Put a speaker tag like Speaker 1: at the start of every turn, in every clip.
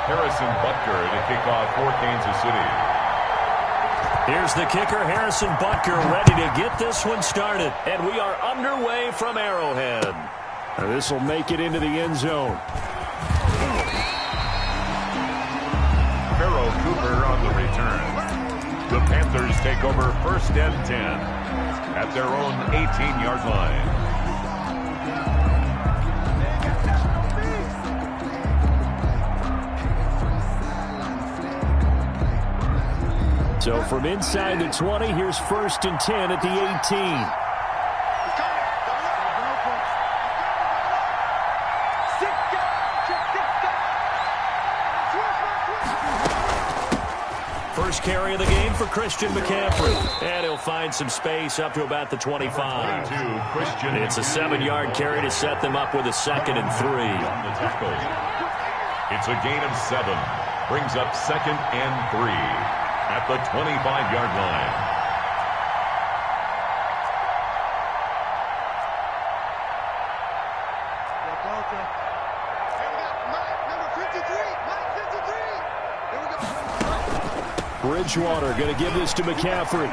Speaker 1: Harrison Butker to kick off for Kansas City.
Speaker 2: Here's the kicker, Harrison Butker, ready to get this one started. And we are underway from Arrowhead. This will make it into the end zone.
Speaker 1: Pharaoh Cooper on the return. The Panthers take over 1st and 10 at their own 18-yard line.
Speaker 2: So from inside the 20, here's 1st and 10 at the 18. First carry of the game for Christian McCaffrey. And he'll find some space up to about the 25. It's a 7-yard carry to set them up with a 2nd and 3.
Speaker 1: It's a gain of 7. Brings up 2nd and 3 at the 25-yard line.
Speaker 2: Bridgewater going to give this to McCaffrey.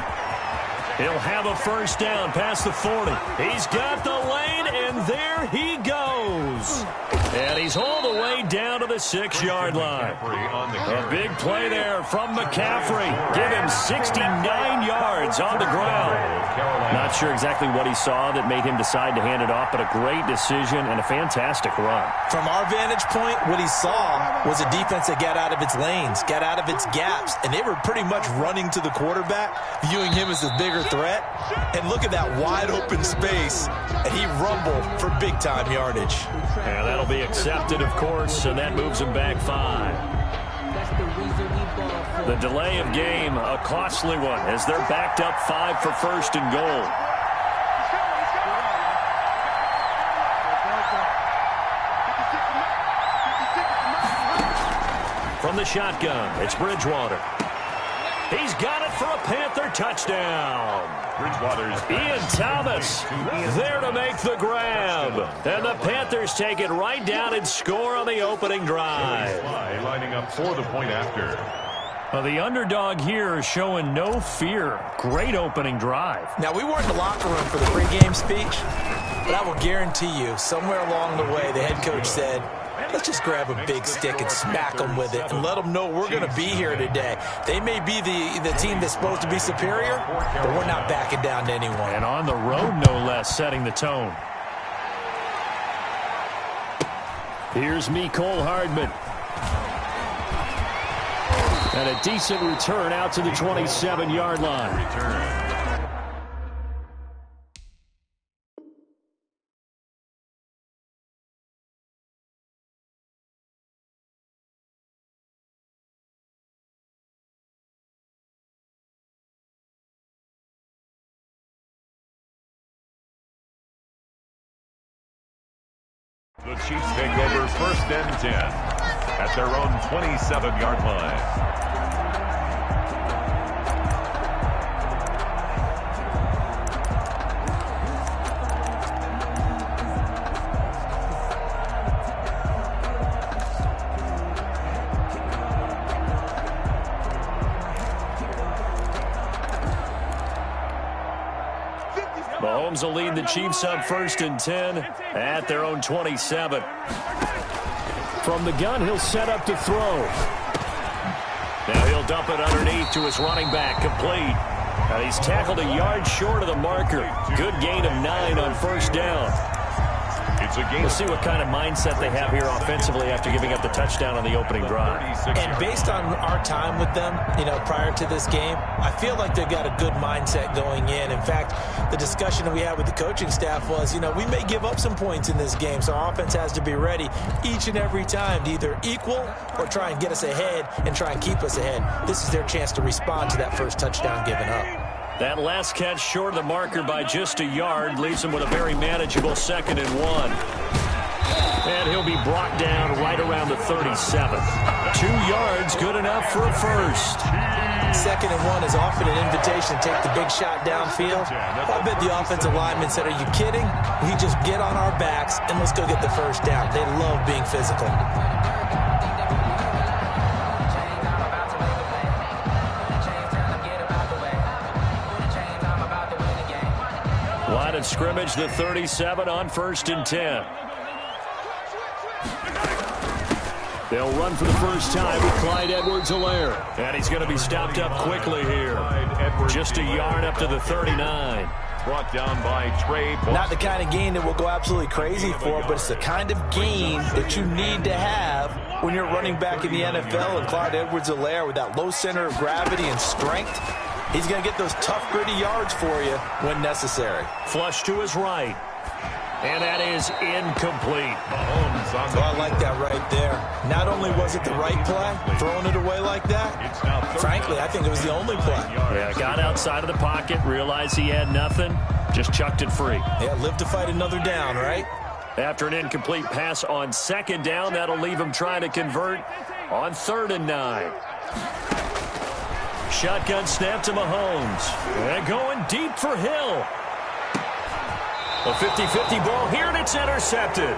Speaker 2: He'll have a first down past the 40. He's got the lane, and there he goes. And he's all the way down to the 6-yard line. A big play there from McCaffrey. Give him 69 yards on the ground. Not sure exactly what he saw that made him decide to hand it off, but a great decision and a fantastic run.
Speaker 3: From our vantage point, what he saw was a defense that got out of its lanes, got out of its gaps, and they were pretty much running to the quarterback, viewing him as a bigger threat. And look at that wide open space, and he rumbled for big-time yardage.
Speaker 2: And that'll be accepted, of course, and that moves him back 5. The delay of game, a costly one, as they're backed up 5 for 1st and goal. From the shotgun, it's Bridgewater. He's got it for a Panther touchdown.
Speaker 1: Bridgewater's
Speaker 2: Ian Thomas there to make the grab. And the Panthers take it right down and score on the opening drive.
Speaker 1: Lining up for the point after.
Speaker 2: Well, the underdog here is showing no fear. Great opening drive.
Speaker 3: Now, we weren't in the locker room for the pregame speech, but I will guarantee you, somewhere along the way, the head coach said, let's just grab a big stick and smack them with it and let them know we're going to be here today. They may be the team that's supposed to be superior, but we're not backing down to anyone.
Speaker 2: And on the road, no less, setting the tone. Here's Mecole Hardman. And a decent return out to the 27-yard line.
Speaker 1: The Chiefs take over 1st and 10 at their own 27-yard line.
Speaker 2: Mahomes will lead the Chiefs up 1st and 10 at their own 27. From the gun, he'll set up to throw. Now he'll dump it underneath to his running back, complete. And he's tackled a yard short of the marker. Good gain of 9 on 1st down. We'll see what kind of mindset they have here offensively after giving up the touchdown on the opening drive.
Speaker 3: And based on our time with them, prior to this game, I feel like they've got a good mindset going in. In fact, the discussion that we had with the coaching staff was, we may give up some points in this game, so our offense has to be ready each and every time to either equal or try and get us ahead and try and keep us ahead. This is their chance to respond to that first touchdown given up.
Speaker 2: That last catch short of the marker by just a yard leaves him with a very manageable 2nd and 1. And he'll be brought down right around the 37. 2 yards, good enough for a first.
Speaker 3: 2nd and 1 is often an invitation to take the big shot downfield. I bet the offensive lineman said, are you kidding? We just get on our backs and let's go get the first down. They love being physical.
Speaker 2: of scrimmage, the 37 on 1st and 10. They'll run for the first time with Clyde Edwards-Helaire. And he's going to be stopped up quickly here. Just a yard up to the 39.
Speaker 1: Brought down by Trey.
Speaker 3: Not the kind of gain that we'll go absolutely crazy for, but it's the kind of gain that you need to have when you're running back in the NFL. And Clyde Edwards-Helaire, with that low center of gravity and strength, he's going to get those tough, gritty yards for you when necessary.
Speaker 2: Flush to his right. And that is incomplete.
Speaker 3: So I like that right there. Not only was it the right play, throwing it away like that, frankly, I think it was the only play.
Speaker 2: Yeah, got outside of the pocket, realized he had nothing, just chucked it free.
Speaker 3: Yeah, live to fight another down, right?
Speaker 2: After an incomplete pass on 2nd down, that'll leave him trying to convert on 3rd and 9. Shotgun snap to Mahomes. And going deep for Hill. A 50-50 ball here, and it's intercepted.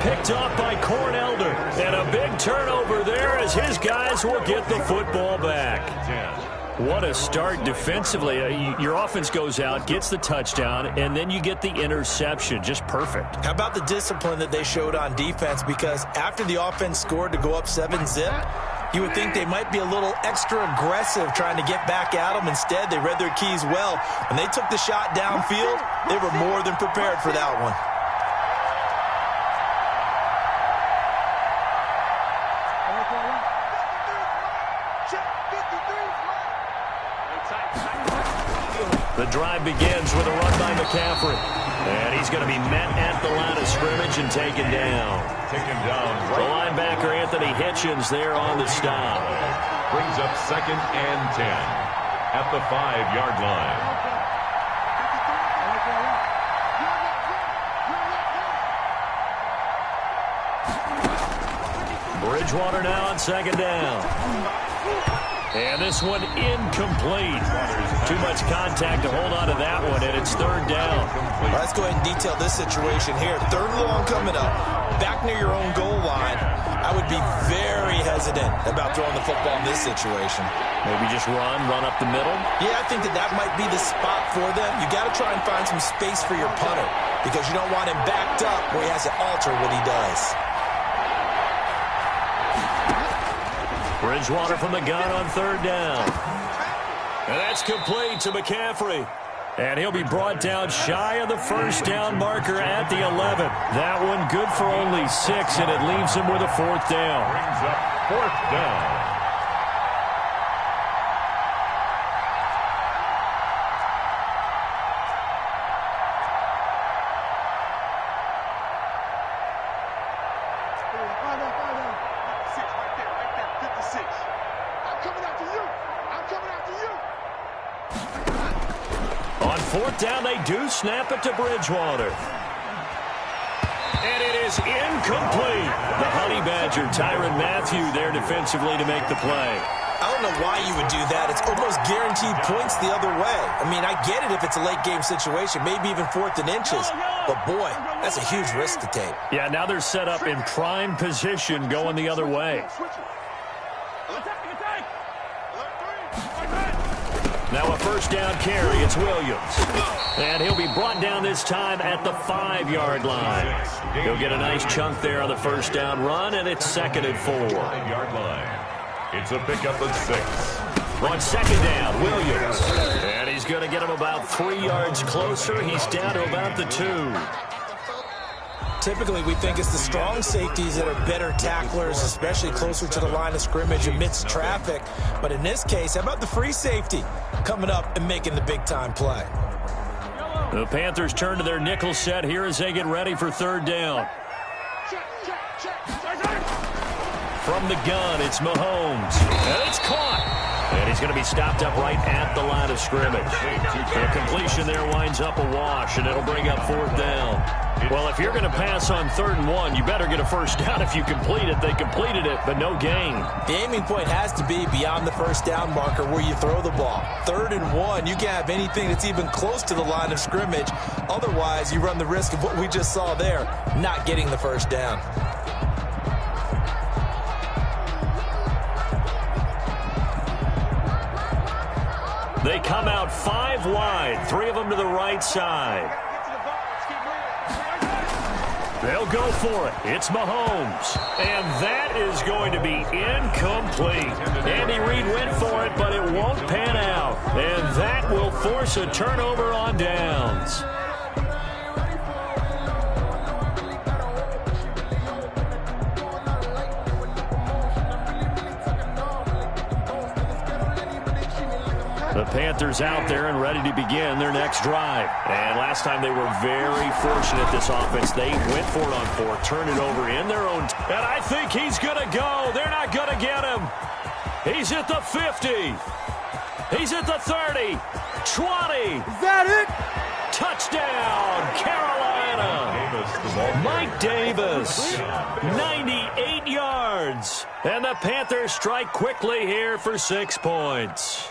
Speaker 2: Picked off by Corn Elder. And a big turnover there as his guys will get the football back. What a start defensively. Your offense goes out, gets the touchdown, and then you get the interception. Just perfect. How
Speaker 3: about the discipline that they showed on defense? Because after the offense scored to go up 7-zip, you would think they might be a little extra aggressive trying to get back at them. Instead, they read their keys well. When they took the shot downfield, they were more than prepared for that one.
Speaker 2: The drive begins with a run by McCaffrey. And he's going to be met at the line of scrimmage and taken down. The linebacker, Anthony Hitchens, there on the stop.
Speaker 1: Brings up 2nd and 10 at the 5-yard line.
Speaker 2: Bridgewater now on 2nd down. And this one incomplete. Too much contact to hold on to that one, and it's 3rd down.
Speaker 3: Let's go ahead and detail this situation here. 3rd and long coming up, back near your own goal line. I would be very hesitant about throwing the football in this situation.
Speaker 2: Maybe just run up the middle?
Speaker 3: Yeah, I think that might be the spot for them. You got to try and find some space for your punter because you don't want him backed up where he has to alter what he does.
Speaker 2: Bridgewater from the gun on 3rd down. And that's complete to McCaffrey. And he'll be brought down shy of the 1st down marker at the 11. That one good for only 6, and it leaves him with a 4th down.
Speaker 1: Brings up 4th down.
Speaker 2: On 4th down, they do snap it to Bridgewater. And it is incomplete. The Honey Badger, Tyrann Mathieu, there defensively to make the play.
Speaker 3: I don't know why you would do that. It's almost guaranteed points the other way. I mean, I get it if it's a late-game situation, maybe even 4th and inches. But, boy, that's a huge risk to take.
Speaker 2: Yeah, now they're set up in prime position going the other way. Now a 1st down carry. It's Williams. And he'll be brought down this time at the 5-yard line. He'll get a nice chunk there on the 1st down run, and it's 2nd and 4.
Speaker 1: 5-yard line. It's a pickup of 6.
Speaker 2: On 2nd down, Williams. And he's going to get him about 3 yards closer. He's down to about the 2.
Speaker 3: Typically, we think it's the strong safeties that are better tacklers, especially closer to the line of scrimmage amidst traffic. But in this case, how about the free safety coming up and making the big-time play?
Speaker 2: The Panthers turn to their nickel set here as they get ready for 3rd down. From the gun, it's Mahomes. And it's caught. And he's going to be stopped up right at the line of scrimmage. The completion there winds up a wash, and it'll bring up 4th down. Well, if you're going to pass on 3rd and 1, you better get a 1st down if you complete it. They completed it, but no gain.
Speaker 3: The aiming point has to be beyond the 1st down marker where you throw the ball. 3rd and 1, you can't have anything that's even close to the line of scrimmage. Otherwise, you run the risk of what we just saw there, not getting the 1st down.
Speaker 2: They come out 5 wide, 3 of them to the right side. They'll go for it. It's Mahomes. And that is going to be incomplete. Andy Reid went for it, but it won't pan out. And that will force a turnover on downs. The Panthers out there and ready to begin their next drive. And last time they were very fortunate, this offense. They went for it on fourth, turned it over in their own. And I think he's going to go. They're not going to get him. He's at the 50. He's at the 30. 20.
Speaker 4: Is that it?
Speaker 2: Touchdown, Carolina. Mike Davis, 98 yards. And the Panthers strike quickly here for 6 points.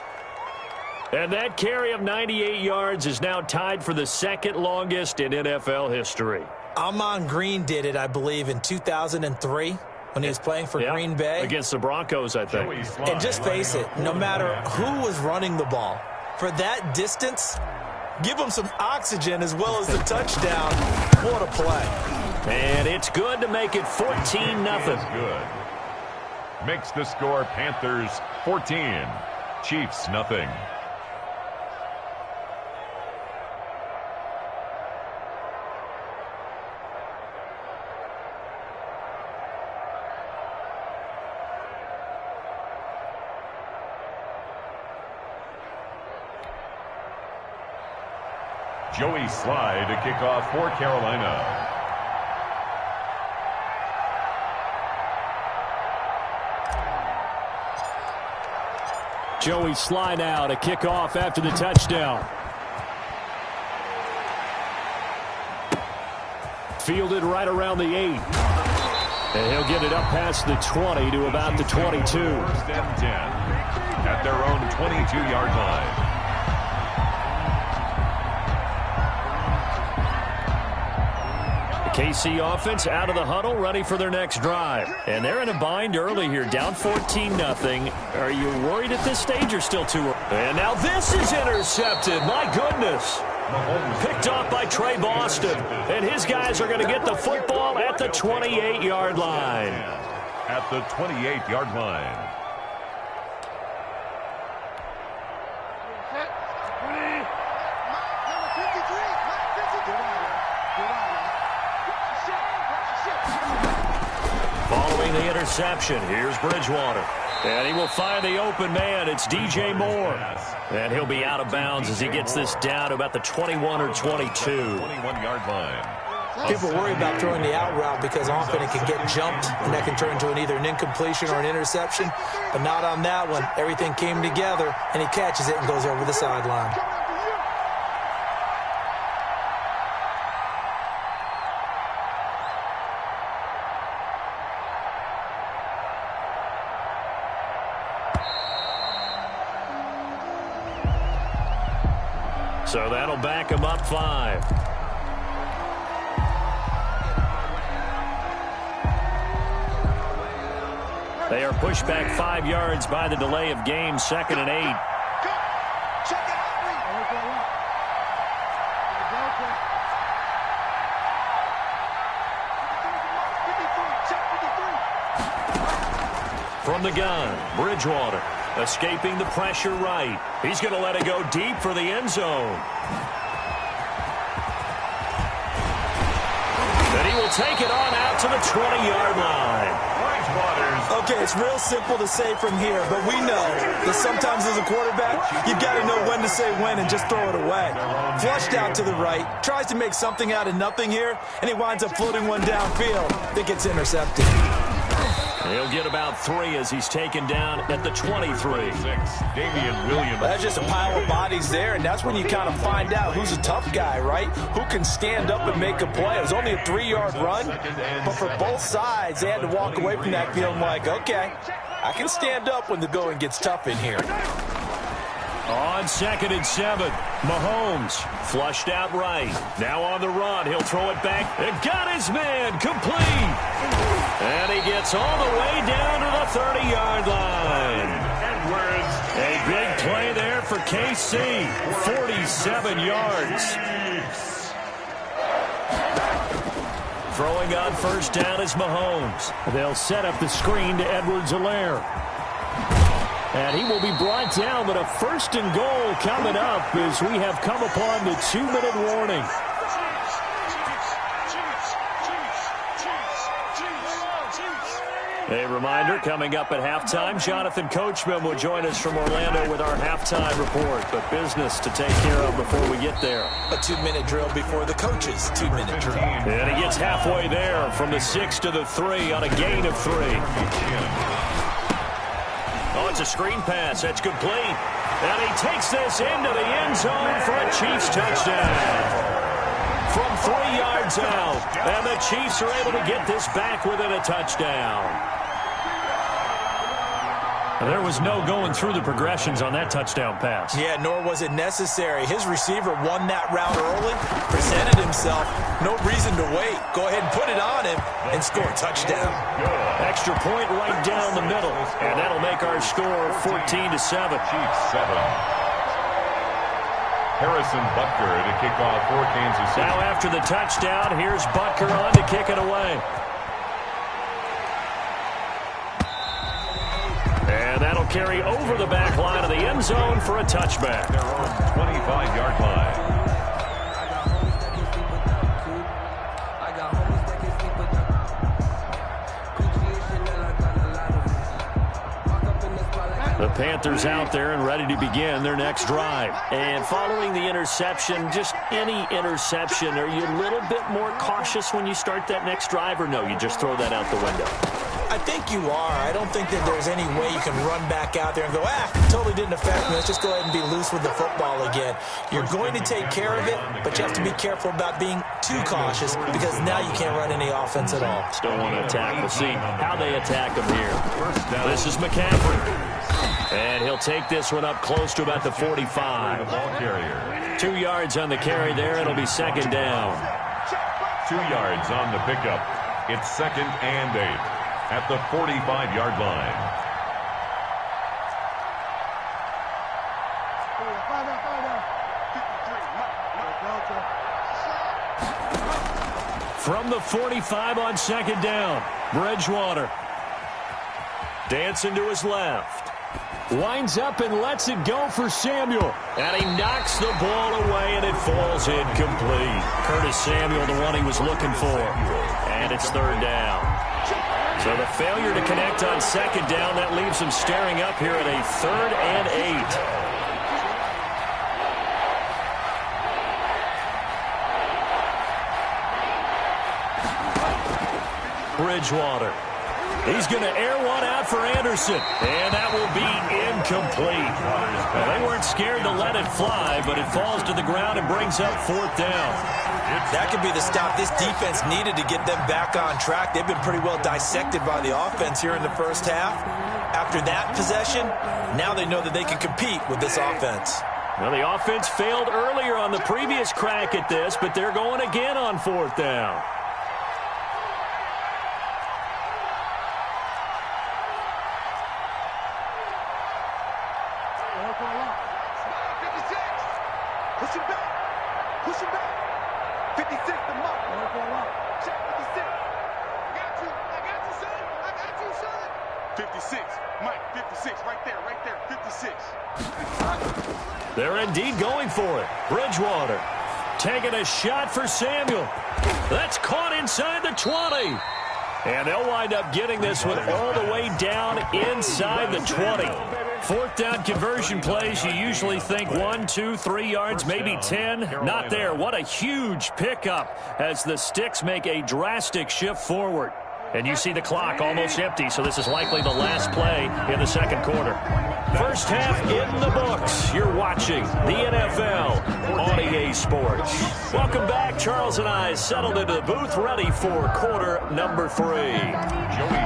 Speaker 2: And that carry of 98 yards is now tied for the second longest in NFL history.
Speaker 3: Amon Green did it, I believe, in 2003 when he was playing for Green Bay.
Speaker 2: Against the Broncos, I think.
Speaker 3: And just face it, no matter who was running the ball, for that distance, give them some oxygen as well as the touchdown. What a play.
Speaker 2: And it's good to make it 14-0.
Speaker 1: Good. Makes the score Panthers 14, Chiefs nothing. Joey Slye to kick off for Carolina.
Speaker 2: Joey Slye now to kick off after the touchdown. Fielded right around the 8. And he'll get it up past the 20 to about the 22.
Speaker 1: First and 10 at their own 22-yard line.
Speaker 2: KC offense out of the huddle, ready for their next drive. And they're in a bind early here, down 14-0. Are you worried at this stage or still too early? And now this is intercepted. My goodness. Picked off by Trey Boston. And his guys are going to get the football at the 28-yard line.
Speaker 1: At the 28-yard line.
Speaker 2: Following the interception, here's Bridgewater. And he will find the open man. It's DJ Moore. And he'll be out of bounds as he gets this down to about the 21 or 22.
Speaker 1: 21-yard line.
Speaker 3: People worry about throwing the out route because often it can get jumped, and that can turn into either an incompletion or an interception. But not on that one. Everything came together, and he catches it and goes over the sideline.
Speaker 2: So that'll back him up 5. They are pushed back 5 yards by the delay of game, 2nd and 8. From the gun, Bridgewater. Escaping the pressure right. He's going to let it go deep for the end zone. And he will take it on out to the 20-yard line.
Speaker 3: Okay, it's real simple to say from here, but we know that sometimes as a quarterback, you've got to know when to say when and just throw it away. Flushed out to the right, tries to make something out of nothing here, and he winds up floating one downfield that gets intercepted.
Speaker 2: He'll get about 3 as he's taken down at the 23.
Speaker 1: Damian Williams.
Speaker 3: That's just a pile of bodies there, and that's when you kind of find out who's a tough guy, right? Who can stand up and make a play. It was only a 3-yard run, but for both sides, they had to walk away from that feeling like, okay, I can stand up when the going gets tough in here.
Speaker 2: On 2nd and 7, Mahomes flushed out right. Now on the run, he'll throw it back and got his man complete. And he gets all the way down to the 30-yard line. A big play there for KC, 47 yards. Throwing on first down is Mahomes. They'll set up the screen to Edwards-Helaire. And he will be brought down, but a first and goal coming up as we have come upon the 2-minute warning. A reminder, coming up at halftime, Jonathan Coachman will join us from Orlando with our halftime report. But business to take care of before we get there.
Speaker 3: A 2-minute drill before the coach's 2-minute drill.
Speaker 2: And he gets halfway there from the 6 to the 3 on a gain of 3. Oh, it's a screen pass. That's complete. And he takes this into the end zone for a Chiefs touchdown. From 3 yards out. And the Chiefs are able to get this back within a touchdown. There was no going through the progressions on that touchdown pass.
Speaker 3: Yeah, nor was it necessary. His receiver won that route early, presented himself. No reason to wait. Go ahead and put it on him and score a touchdown.
Speaker 2: Extra point right down the middle. And that'll make our score 14-7.
Speaker 1: Chiefs 7. Harrison Butker to kick off for Kansas City.
Speaker 2: Now after the touchdown, here's Butker on to kick it away. And that'll carry over the back line of the end zone for a touchback.
Speaker 1: Their own 25-yard line.
Speaker 2: The Panthers out there and ready to begin their next drive. And following the interception, just any interception, are you a little bit more cautious when you start that next drive, or no, you just throw that out the window?
Speaker 3: I think you are. I don't think that there's any way you can run back out there and go, totally didn't affect me. Let's just go ahead and be loose with the football again. You're going to take care of it, but you have to be careful about being too cautious because now you can't run any offense at all.
Speaker 2: Still want to attack. We'll see how they attack them here. This is McCaffrey. And he'll take this one up close to about the 45. 2 yards on the carry there. It'll be second down.
Speaker 1: 2 yards on the pickup. It's 2nd and 8 at the 45-yard line.
Speaker 2: From the 45 on second down, Bridgewater. Dancing to his left. Winds up and lets it go for Samuel. And he knocks the ball away, and it falls incomplete. Curtis Samuel, the one he was looking for. And it's third down. So the failure to connect on second down, that leaves him staring up here at a 3rd and 8. Bridgewater. He's going to air one out for Anderson. And that will be incomplete. Well, they weren't scared to let it fly, but it falls to the ground and brings up 4th down.
Speaker 3: That could be the stop this defense needed to get them back on track. They've been pretty well dissected by the offense here in the first half. After that possession, now they know that they can compete with this offense.
Speaker 2: Well, the offense failed earlier on the previous crack at this, but they're going again on 4th down. They're indeed going for it. Bridgewater taking a shot for Samuel. That's caught inside the 20. And they'll wind up getting this one all the way down inside the 20. 4th down conversion plays, you usually think 1, 2, 3 yards, maybe 10. Not there. What a huge pickup as the Sticks make a drastic shift forward. And you see the clock almost empty, so this is likely the last play in the second quarter. First half in the books. You're watching the NFL on EA Sports. Welcome back. Charles and I settled into the booth, ready for quarter number 3.
Speaker 1: Joey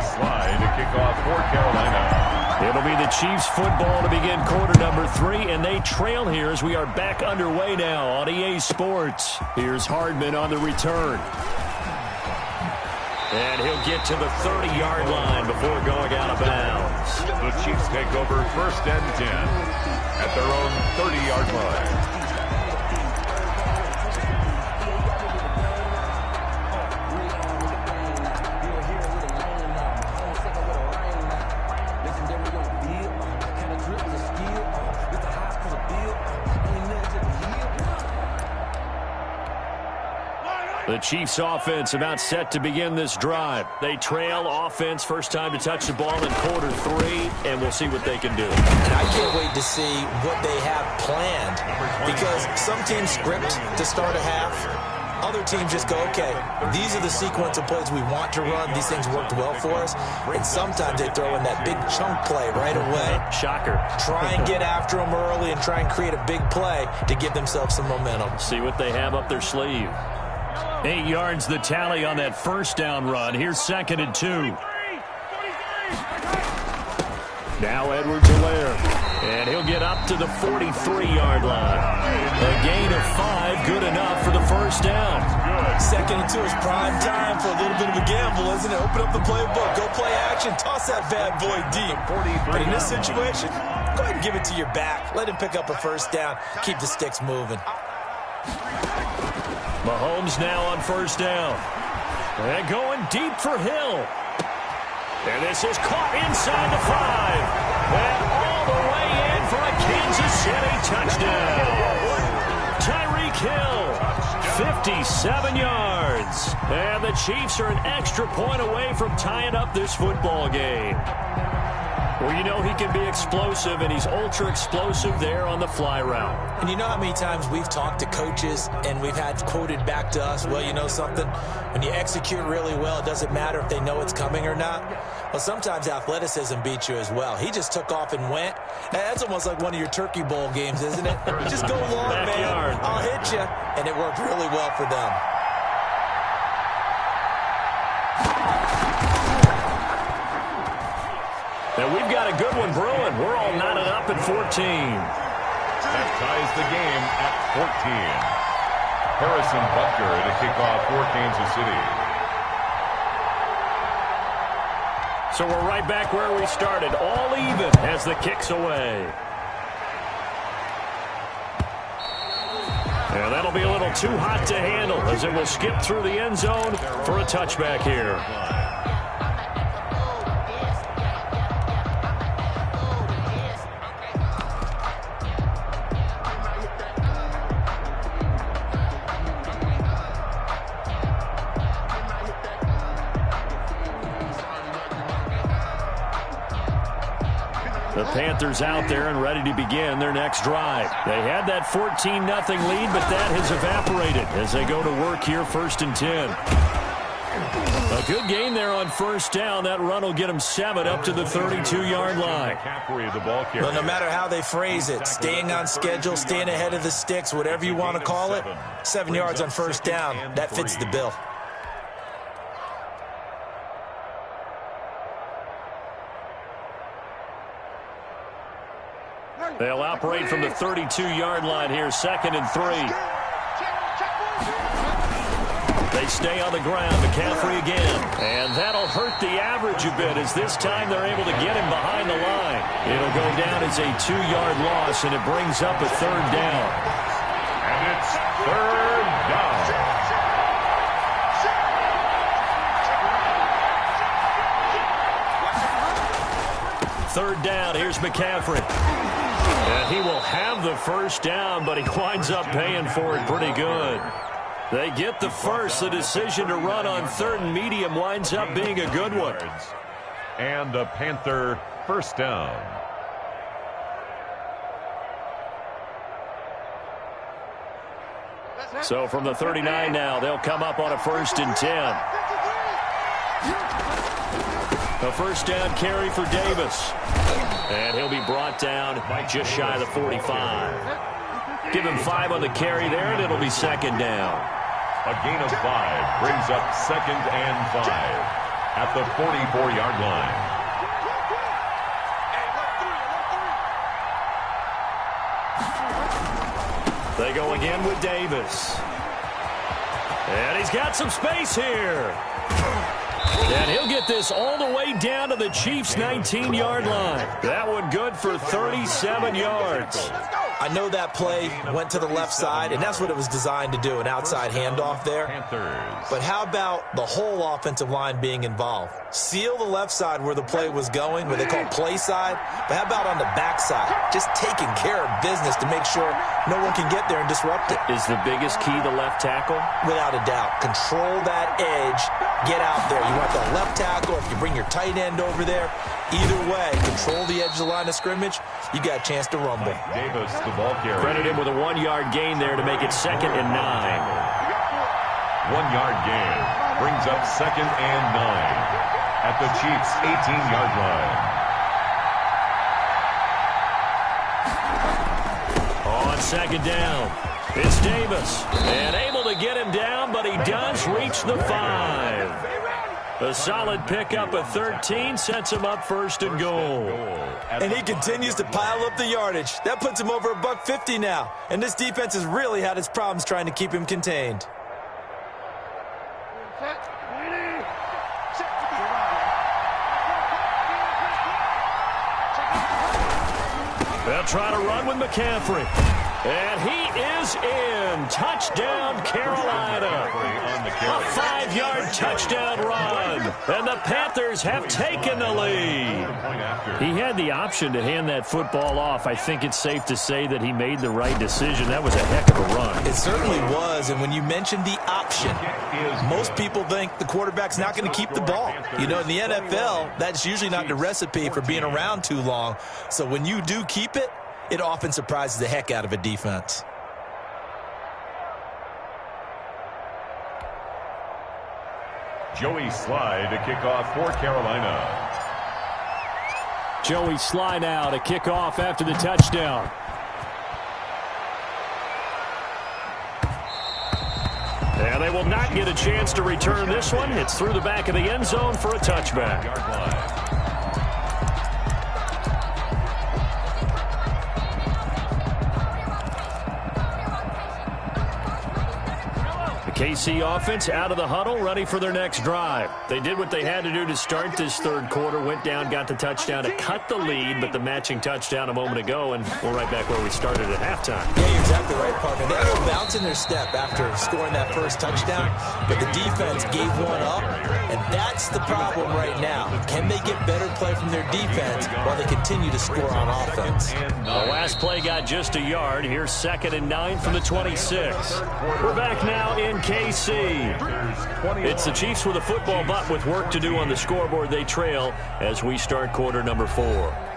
Speaker 1: Slye to kick off for Carolina.
Speaker 2: It'll be the Chiefs football to begin quarter number 3, and they trail here as we are back underway now on EA Sports. Here's Hardman on the return. And he'll get to the 30-yard line before going out of bounds.
Speaker 1: The Chiefs take over 1st and 10 at their own 30-yard line.
Speaker 2: The Chiefs offense about set to begin this drive. They trail offense, first time to touch the ball in quarter 3, and we'll see what they can do.
Speaker 3: And I can't wait to see what they have planned, because some teams script to start a half. Other teams just go, okay, these are the sequence of plays we want to run. These things worked well for us. And sometimes they throw in that big chunk play right away.
Speaker 2: Shocker.
Speaker 3: Try and get after them early and try and create a big play to give themselves some momentum.
Speaker 2: See what they have up their sleeve. 8 yards the tally on that first down run. Here's 2nd and 2. Now Edwards-Helaire. And he'll get up to the 43-yard line. A gain of 5, good enough for the first down.
Speaker 3: 2nd and 2 is prime time for a little bit of a gamble, isn't it? Open up the playbook, go play action, toss that bad boy deep. But in this situation, go ahead and give it to your back. Let him pick up a first down. Keep the sticks moving.
Speaker 2: Mahomes now on first down. And going deep for Hill. And this is caught inside the 5. And all the way in for a Kansas City touchdown. Tyreek Hill, 57 yards. And the Chiefs are an extra point away from tying up this football game. Well, you know he can be explosive, and he's ultra-explosive there on the fly route.
Speaker 3: And you know how many times we've talked to coaches and we've had quoted back to us, well, you know something? When you execute really well, it doesn't matter if they know it's coming or not. Well, sometimes athleticism beats you as well. He just took off and went. That's almost like one of your Turkey Bowl games, isn't it? Just go long, man. I'll hit you. And it worked really well for them.
Speaker 2: And we've got a good one brewing. We're all knotted up at 14.
Speaker 1: That ties the game at 14. Harrison Butker to kick off for Kansas City.
Speaker 2: So we're right back where we started, all even as the kick's away. And that'll be a little too hot to handle as it will skip through the end zone for a touchback here. The Panthers out there and ready to begin their next drive. They had that 14-0 lead, but that has evaporated as they go to work here, 1st and 10. A good game there on first down. That run will get them 7 up to the 32-yard line.
Speaker 3: Well, no matter how they phrase it, staying on schedule, staying ahead of the sticks, whatever you want to call it, 7 yards on first down, that fits the bill.
Speaker 2: They'll operate from the 32-yard line here, 2nd and 3. They stay on the ground. McCaffrey again. And that'll hurt the average a bit as this time they're able to get him behind the line. It'll go down as a 2-yard loss, and it brings up a 3rd down.
Speaker 1: And it's 3rd down.
Speaker 2: Third down, here's McCaffrey. And he will have the first down, but he winds up paying for it pretty good. They get the first. The decision to run on 3rd and medium winds up being a good one.
Speaker 1: And a Panther first down.
Speaker 2: So from the 39 now, they'll come up on a 1st and 10. A first down carry for Davis. And he'll be brought down just shy of the 45. Give him 5 on the carry there, and it'll be 2nd down.
Speaker 1: A gain of 5 brings up 2nd and 5 at the 44-yard line.
Speaker 2: They go again with Davis. And he's got some space here. And he'll get this all the way down to the Chiefs' 19-yard line. That one good for 37 yards.
Speaker 3: I know that play went to the left side, and that's what it was designed to do, an outside handoff there. But how about the whole offensive line being involved? Seal the left side where the play was going, what they call play side, but how about on the back side? Just taking care of business to make sure no one can get there and disrupt it.
Speaker 2: Is the biggest key the left tackle?
Speaker 3: Without a doubt. Control that edge. Get out there. You want that left tackle, if you bring your tight end over there, either way, control the edge of the line of scrimmage, you got a chance to rumble.
Speaker 1: Davis, the ball carrier.
Speaker 2: Credit him with a 1-yard gain there to make it 2nd and 9.
Speaker 1: 1-yard gain brings up 2nd and 9 at the Chiefs' 18-yard line.
Speaker 2: On 2nd down, it's Davis. And able to get him down, but he does reach the 5. A solid pickup of 13 sets him up 1st and goal.
Speaker 3: And he continues to pile up the yardage. That puts him over $150 now. And this defense has really had its problems trying to keep him contained.
Speaker 2: They'll try to run with McCaffrey. And he is in. Touchdown, Carolina. A 5-yard touchdown run. And the Panthers have taken the lead. He had the option to hand that football off. I think it's safe to say that he made the right decision. That was a heck of a run.
Speaker 3: It certainly was. And when you mentioned the option, most people think the quarterback's not going to keep the ball. You know, in the NFL, that's usually not the recipe for being around too long. So when you do keep it, it often surprises the heck out of a defense.
Speaker 1: Joey Slye to kick off for Carolina.
Speaker 2: Joey Slye now to kick off after the touchdown. And they will not get a chance to return this one. It's through the back of the end zone for a touchback. KC offense out of the huddle, ready for their next drive. They did what they had to do to start this 3rd quarter, went down, got the touchdown to cut the lead, but the matching touchdown a moment ago, and we're right back where we started at halftime.
Speaker 3: Yeah, you're exactly right, Parker. They had a bounce in their step after scoring that first touchdown, but the defense gave one up, and that's the problem right now. Can they get better play from their defense while they continue to score on offense?
Speaker 2: The last play got just a yard. Here's 2nd and 9 from the 26. We're back now in KC. It's the Chiefs with a football, but with work to do on the scoreboard. They trail as we start quarter number 4.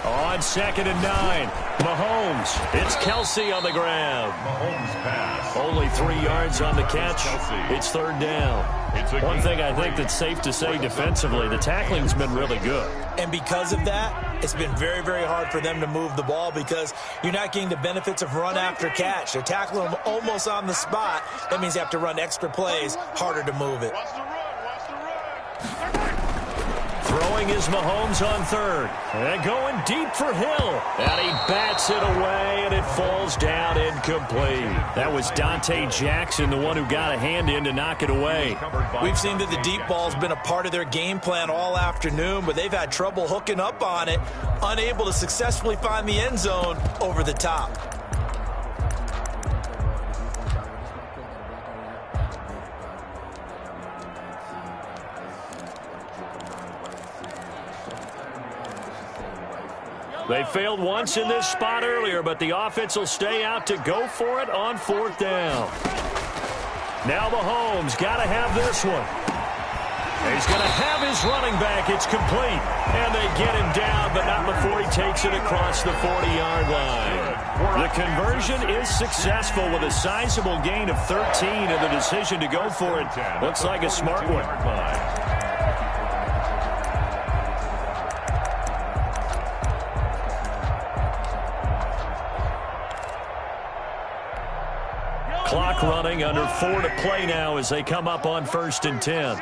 Speaker 2: On 2nd and 9, Mahomes. It's Kelsey on the grab.
Speaker 1: Mahomes pass.
Speaker 2: Only 3 yards on the catch. It's 3rd down. One thing I think that's safe to say defensively, the tackling's been really good.
Speaker 3: And because of that, it's been very, very hard for them to move the ball because you're not getting the benefits of run after catch. They're tackling them almost on the spot. That means they have to run extra plays, harder to move it.
Speaker 2: Throwing is Mahomes on 3rd. And going deep for Hill. And he bats it away, and it falls down incomplete. That was Dante Jackson, the one who got a hand in to knock it away.
Speaker 3: We've seen that the deep ball's been a part of their game plan all afternoon, but they've had trouble hooking up on it, unable to successfully find the end zone over the top.
Speaker 2: They failed once in this spot earlier, but the offense will stay out to go for it on 4th down. Now Mahomes got to have this one. He's going to have his running back. It's complete. And they get him down, but not before he takes it across the 40-yard line. The conversion is successful with a sizable gain of 13, and the decision to go for it looks like a smart one. Clock running, under 4 to play now as they come up on 1st and 10.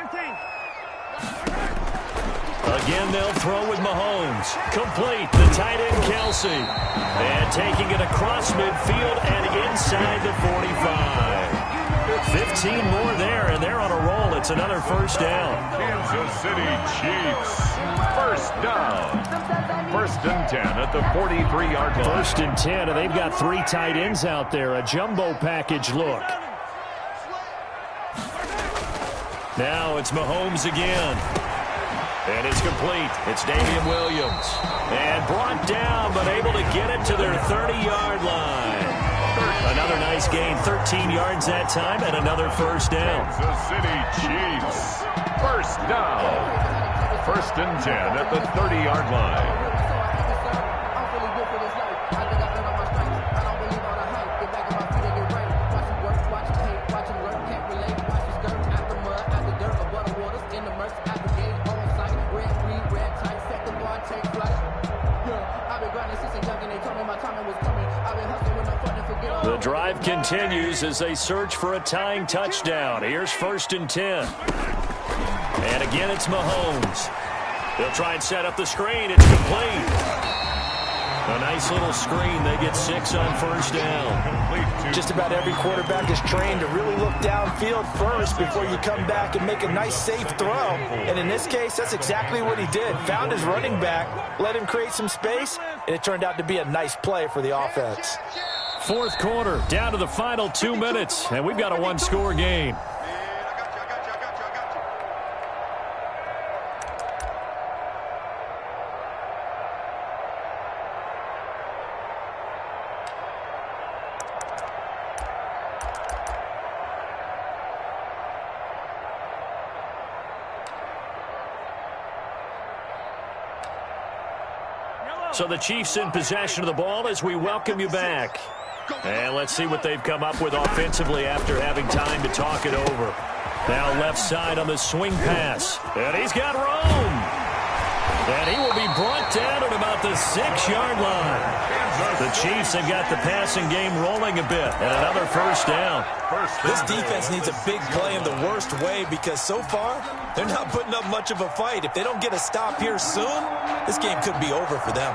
Speaker 2: Again, they'll throw with Mahomes. Complete, the tight end, Kelsey. And taking it across midfield and inside the 45. 15 more there, and they're on a roll. It's another first down.
Speaker 1: Kansas City Chiefs. First down. 1st and 10 at the 43-yard line.
Speaker 2: 1st and 10, and they've got 3 tight ends out there. A jumbo package look. Now it's Mahomes again. And it's complete. It's Damian Williams. And brought down, but able to get it to their 30-yard line. Another nice gain, 13 yards that time, and another first down.
Speaker 1: Kansas City Chiefs. First down. 1st and 10 at the 30-yard line.
Speaker 2: The drive continues as they search for a tying touchdown. Here's 1st and 10. And again, it's Mahomes. They'll try and set up the screen. It's complete. A nice little screen. They get 6 on 1st down.
Speaker 3: Just about every quarterback is trained to really look downfield first before you come back and make a nice, safe throw. And in this case, that's exactly what he did. Found his running back, let him create some space, and it turned out to be a nice play for the offense.
Speaker 2: 4th quarter, down to the final 2 minutes, and we've got a 1-score game. So the Chiefs in possession of the ball as we welcome you back. And let's see what they've come up with offensively after having time to talk it over. Now left side on the swing pass. And he's got room. And he will be brought down at about the 6-yard line. The Chiefs have got the passing game rolling a bit. And another first down.
Speaker 3: This defense needs a big play in the worst way because so far, they're not putting up much of a fight. If they don't get a stop here soon, this game could be over for them.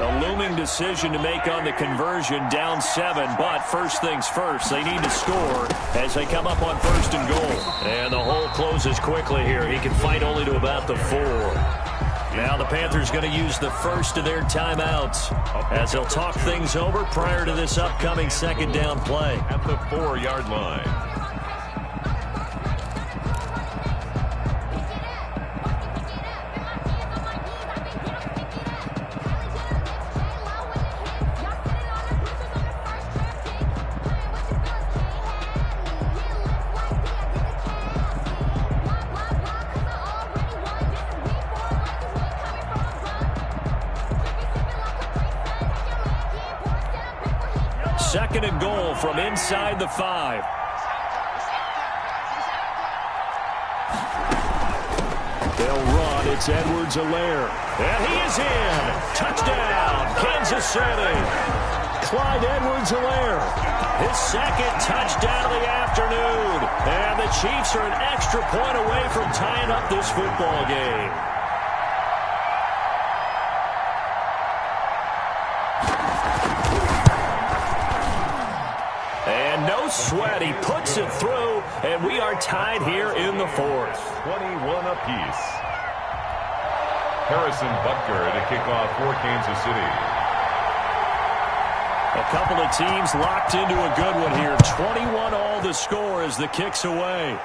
Speaker 2: A looming decision to make on the conversion, down 7, but first things first, they need to score as they come up on 1st and goal. And the hole closes quickly here. He can fight only to about the 4. Now the Panthers going to use the first of their timeouts as they'll talk things over prior to this upcoming 2nd down play.
Speaker 1: At the 4-yard line.
Speaker 2: Second and goal from inside the 5. They'll run. It's Edwards-Helaire. And he is in. Touchdown, Kansas City. Clyde Edwards-Helaire. His 2nd touchdown of the afternoon. And the Chiefs are an extra point away from tying up this football game. No sweat. He puts it through, and we are tied here in the 4th.
Speaker 1: 21 apiece. Harrison Butker to kick off for Kansas City.
Speaker 2: A couple of teams locked into a good one here. 21 all the score as the kick's away.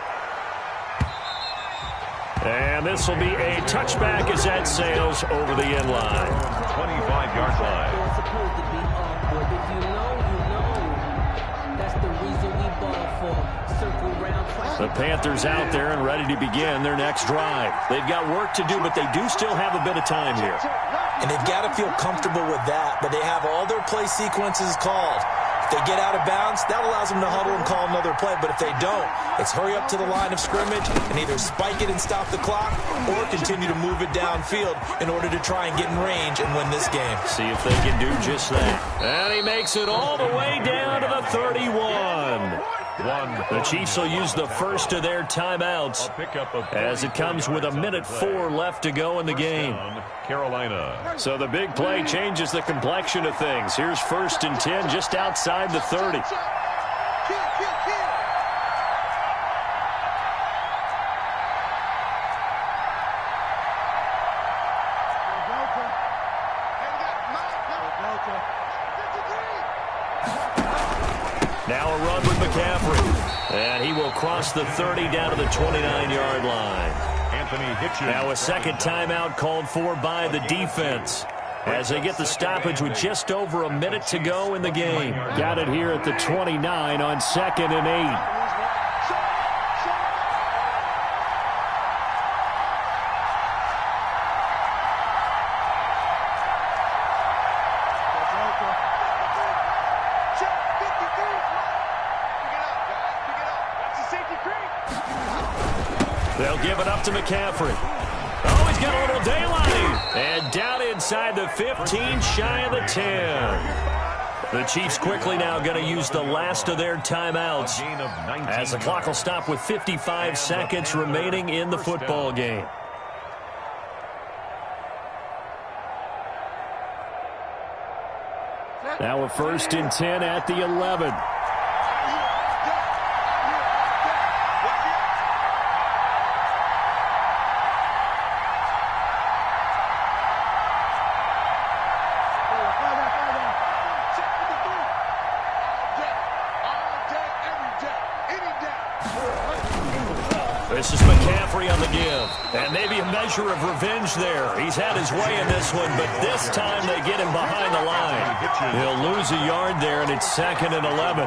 Speaker 2: And this will be a touchback as that sails over the end line.
Speaker 1: 25-yard line.
Speaker 2: The Panthers out there and ready to begin their next drive. They've got work to do, but they do still have a bit of time here.
Speaker 3: And they've got to feel comfortable with that, but they have all their play sequences called. If they get out of bounds, that allows them to huddle and call another play. But if they don't, it's hurry up to the line of scrimmage and either spike it and stop the clock or continue to move it downfield in order to try and get in range and win this game.
Speaker 2: See if they can do just that. And he makes it all the way down to the 31. The Chiefs will use the first of their timeouts as it comes with 1:04 left to go in the game.
Speaker 1: Carolina.
Speaker 2: So the big play changes the complexion of things. Here's 1st and 10 just outside the 30. Now a run with McCaffrey. And he will cross the 30 down to the 29-yard line. Now a second timeout called for by the defense as they get the stoppage with just over a minute to go in the game. Got it here at the 29 on 2nd and 8. They'll give it up to McCaffrey. Oh, he's got a little daylight. And down inside the 15, shy of the 10. The Chiefs quickly now going to use the last of their timeouts as the clock will stop with 55 seconds remaining in the football game. Now a 1st and 10 at the 11. This is McCaffrey on the give. And maybe a measure of revenge there. He's had his way in this one, but this time they get him behind the line. He'll lose a yard there, and it's 2nd and 11.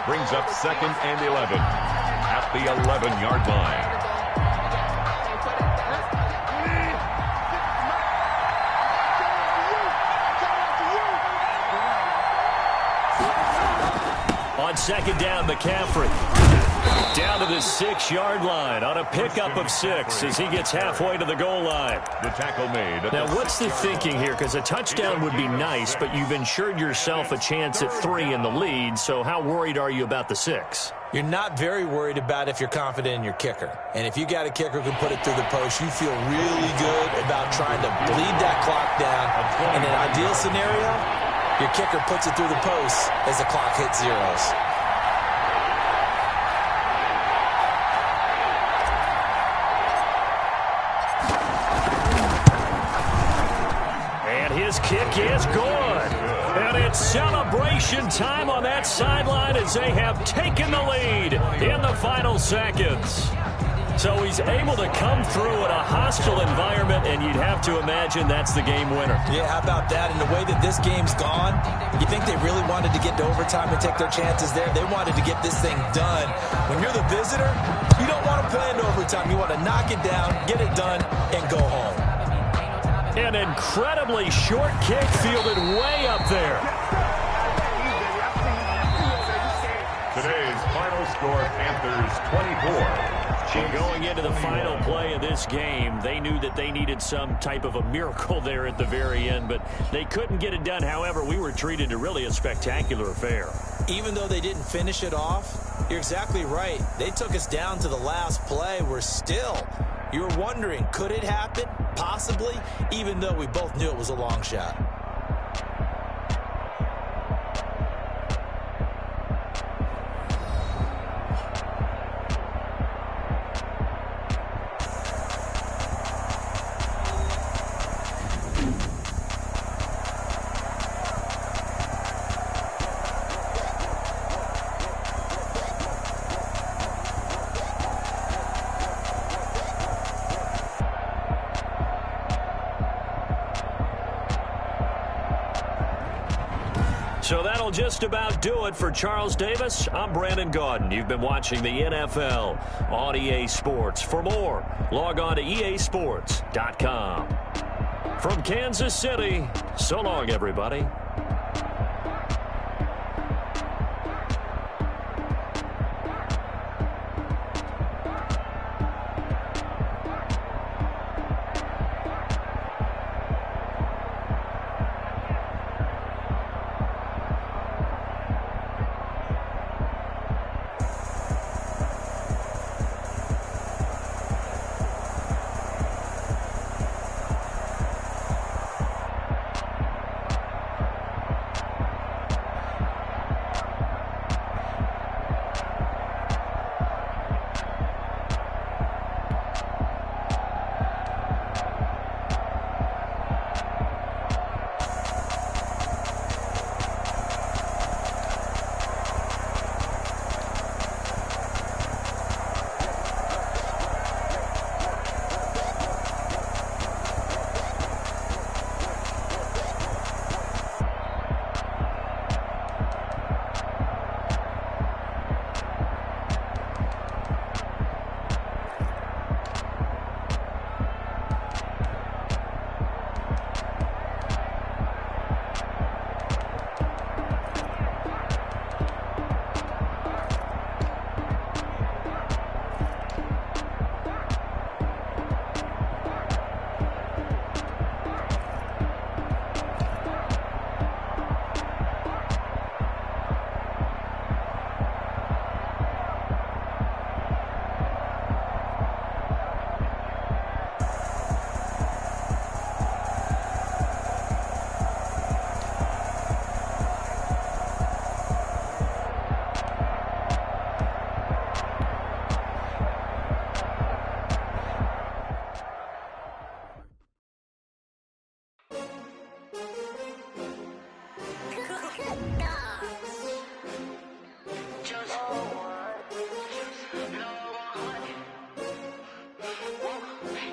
Speaker 1: Brings up 2nd and 11 at the 11-yard line.
Speaker 2: On 2nd down, McCaffrey. Down to the 6-yard line on a pickup of 6 as he gets halfway to the goal line.
Speaker 1: The tackle made.
Speaker 2: Now, what's the thinking here? Because a touchdown would be nice, but you've ensured yourself a chance at 3 in the lead, so how worried are you about the 6?
Speaker 3: You're not very worried about if you're confident in your kicker. And if you got a kicker who can put it through the post, you feel really good about trying to bleed that clock down. In an ideal scenario, your kicker puts it through the post as the clock hits zeros.
Speaker 2: His kick is good. And it's celebration time on that sideline as they have taken the lead in the final seconds. So he's able to come through in a hostile environment, and you'd have to imagine that's the game winner.
Speaker 3: Yeah, how about that? And the way that this game's gone, you think they really wanted to get to overtime and take their chances there? They wanted to get this thing done. When you're the visitor, you don't want to play into overtime. You want to knock it down, get it done, and go home.
Speaker 2: An incredibly short kick fielded way up there.
Speaker 1: Today's final score, Panthers 24.
Speaker 2: Going into the final play of this game, they knew that they needed some type of a miracle there at the very end, but they couldn't get it done. However, we were treated to really a spectacular affair.
Speaker 3: Even though they didn't finish it off, you're exactly right. They took us down to the last play. We're still... You were wondering, could it happen? Possibly, even though we both knew it was a long shot.
Speaker 2: So that'll just about do it for Charles Davis. I'm Brandon Gaudin. You've been watching the NFL on EA Sports. For more, log on to easports.com. From Kansas City, so long, everybody.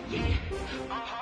Speaker 5: Yeah.